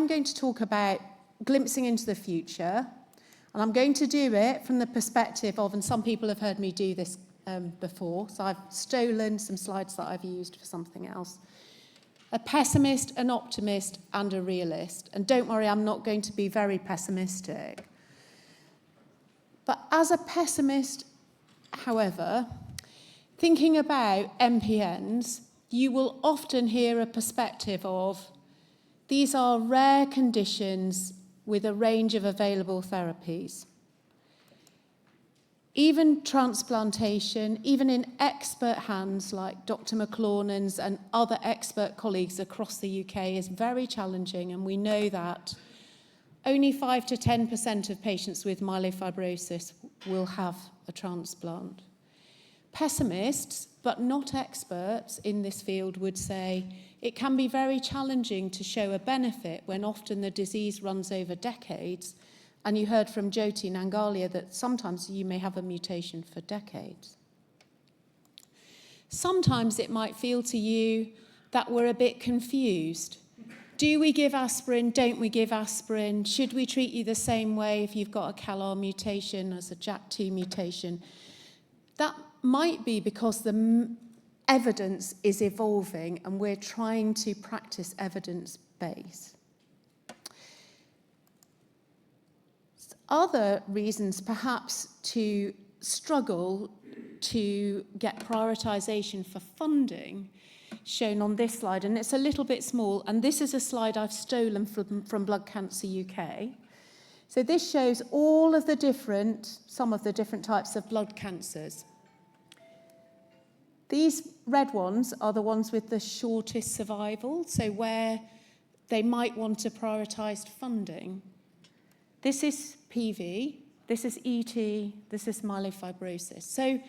I'm going to talk about glimpsing into the future, and I'm going to do it from the perspective of, and some people have heard me do this before, so I've stolen some slides that I've used for something else. A pessimist, an optimist, and a realist. And don't worry, I'm not going to be very pessimistic. But as a pessimist, however, thinking about MPNs, you will often hear a perspective of these are rare conditions with a range of available therapies. Even transplantation, even in expert hands like Dr. McLaughlин's and other expert colleagues across the UK, is very challenging, and we know that only 5 to 10% of patients with myelofibrosis will have a transplant. Pessimists, but not experts in this field, would say it can be very challenging to show a benefit when often the disease runs over decades. And you heard from Jyoti Nangalia that sometimes you may have a mutation for decades. Sometimes it might feel to you that we're a bit confused. Do we give aspirin? Don't we give aspirin? Should we treat you the same way if you've got a CALR mutation as a JAK2 mutation? That might be because the evidence is evolving and we're trying to practice evidence-based. Other reasons perhaps to struggle to get prioritisation for funding shown on this slide, and it's a little bit small, and this is a slide I've stolen from Blood Cancer UK. So this shows all of the some of the different types of blood cancers. These red ones are the ones with the shortest survival, so where they might want to prioritise funding. This is PV, this is ET, this is myelofibrosis. So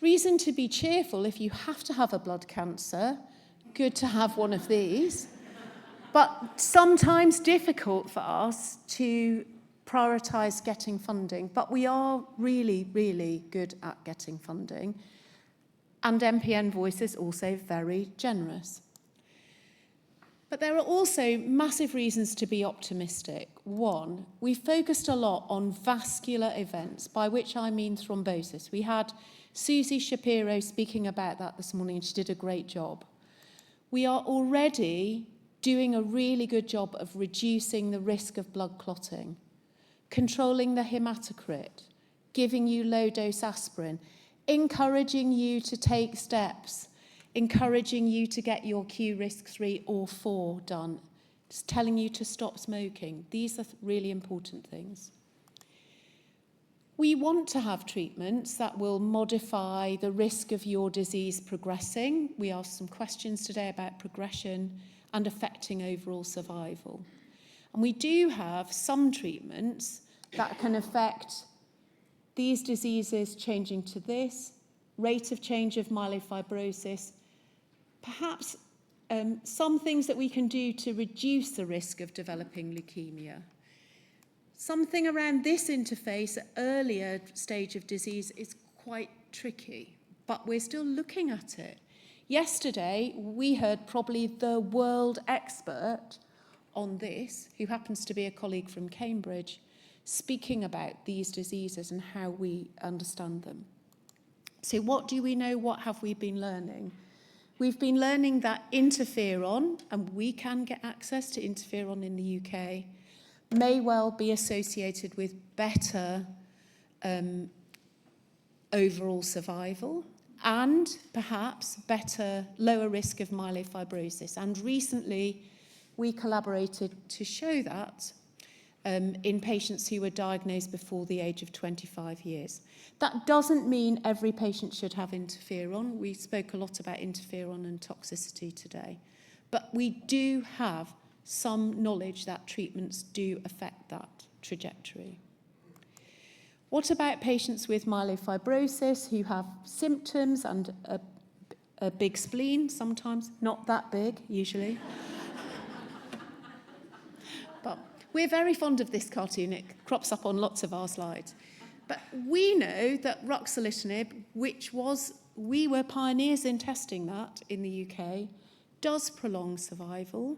reason to be cheerful if you have to have a blood cancer, good to have one of these, but sometimes difficult for us to prioritise getting funding, but we are really, really good at getting funding, and MPN Voice is also very generous. But there are also massive reasons to be optimistic. One, we focused a lot on vascular events, by which I mean thrombosis. We had Susie Shapiro speaking about that this morning, and she did a great job. We are already doing a really good job of reducing the risk of blood clotting, controlling the hematocrit, giving you low-dose aspirin, encouraging you to take steps, encouraging you to get your Q risk 3 or 4 done, just telling you to stop smoking. These are really important things. We want to have treatments that will modify the risk of your disease progressing. We asked some questions today about progression and affecting overall survival. And we do have some treatments that can affect these diseases changing to this, rate of change of myelofibrosis, perhaps some things that we can do to reduce the risk of developing leukemia. Something around this interface at earlier stage of disease is quite tricky, but we're still looking at it. Yesterday, we heard probably the world expert on this, who happens to be a colleague from Cambridge, speaking about these diseases and how we understand them. So what do we know? What have we been learning? We've been learning that interferon, and we can get access to interferon in the UK, may well be associated with better overall survival and perhaps lower risk of myelofibrosis. And recently, we collaborated to show that in patients who were diagnosed before the age of 25 years. That doesn't mean every patient should have interferon. We spoke a lot about interferon and toxicity today. But we do have some knowledge that treatments do affect that trajectory. What about patients with myelofibrosis who have symptoms and a big spleen sometimes? Not that big, usually. But we're very fond of this cartoon. It crops up on lots of our slides. But we know that ruxolitinib, we were pioneers in testing that in the UK, does prolong survival.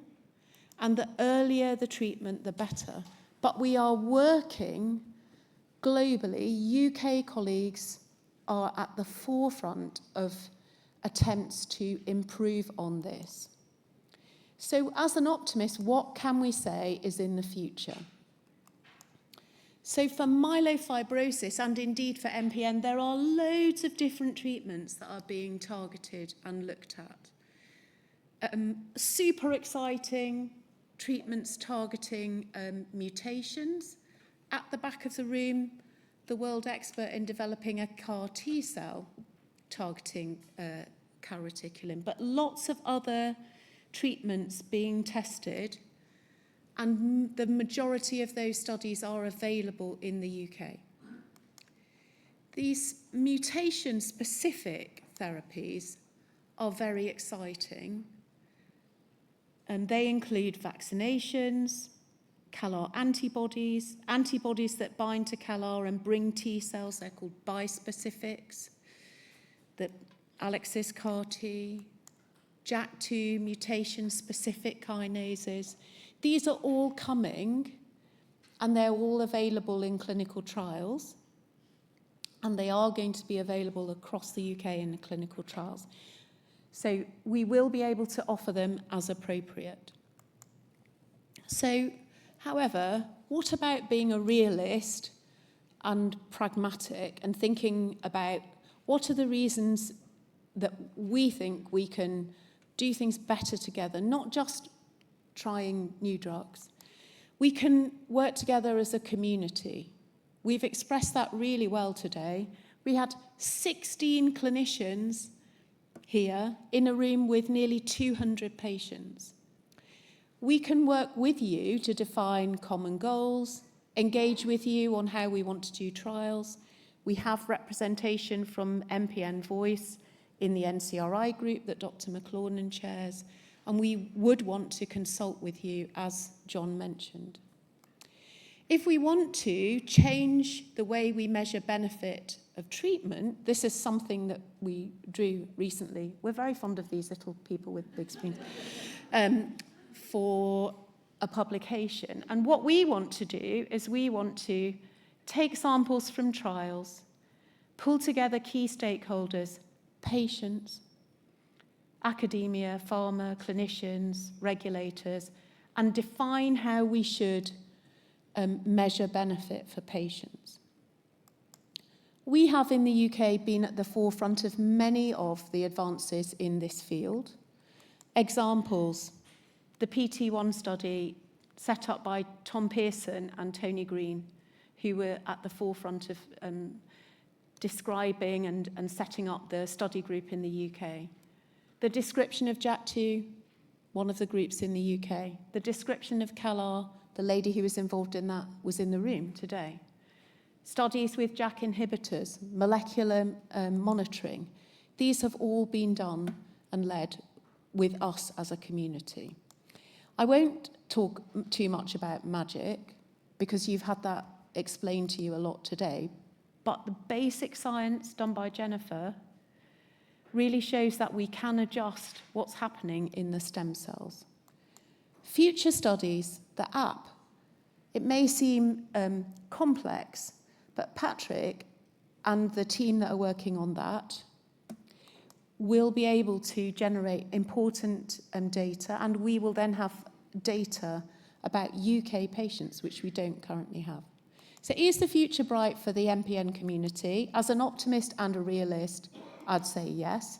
And the earlier the treatment, the better. But we are working globally. UK colleagues are at the forefront of attempts to improve on this. So as an optimist, what can we say is in the future? So for myelofibrosis, and indeed for MPN, there are loads of different treatments that are being targeted and looked at. Super exciting treatments targeting mutations. At the back of the room, the world expert in developing a CAR T-cell targeting calreticulin, but lots of other treatments being tested, and the majority of those studies are available in the UK. These mutation-specific therapies are very exciting, and they include vaccinations, CALR antibodies, antibodies that bind to CALR and bring T cells, they're called bispecifics, the Alexis CAR T, JAK2 mutation-specific kinases. These are all coming, and they're all available in clinical trials, and they are going to be available across the UK in the clinical trials. So we will be able to offer them as appropriate. So, however, what about being a realist and pragmatic and thinking about what are the reasons that we think we can do things better together, not just trying new drugs. We can work together as a community. We've expressed that really well today. We had 16 clinicians here in a room with nearly 200 patients. We can work with you to define common goals, engage with you on how we want to do trials. We have representation from MPN Voice in the NCRI group that Dr. McLaurin chairs, and we would want to consult with you, as John mentioned. If we want to change the way we measure benefit of treatment, this is something that we drew recently. We're very fond of these little people with big screens, for a publication. And what we want to do is we want to take samples from trials, pull together key stakeholders, patients, academia, pharma, clinicians, regulators, and define how we should measure benefit for patients. We have in the UK been at the forefront of many of the advances in this field. Examples, the PT1 study set up by Tom Pearson and Tony Green, who were at the forefront of describing and setting up the study group in the UK. The description of JAK2, one of the groups in the UK. The description of CALR, the lady who was involved in that was in the room today. Studies with JAK inhibitors, molecular monitoring. These have all been done and led with us as a community. I won't talk too much about magic because you've had that explained to you a lot today, but the basic science done by Jennifer really shows that we can adjust what's happening in the stem cells. Future studies, the app, it may seem complex, but Patrick and the team that are working on that will be able to generate important data, and we will then have data about UK patients, which we don't currently have. So is the future bright for the MPN community? As an optimist and a realist, I'd say yes.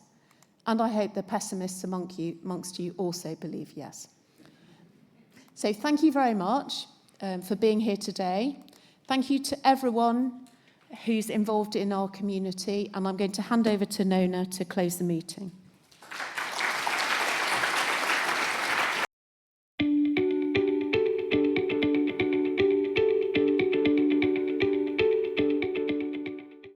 And I hope the pessimists amongst you also believe yes. So thank you very much for being here today. Thank you to everyone who's involved in our community, and I'm going to hand over to Nona to close the meeting.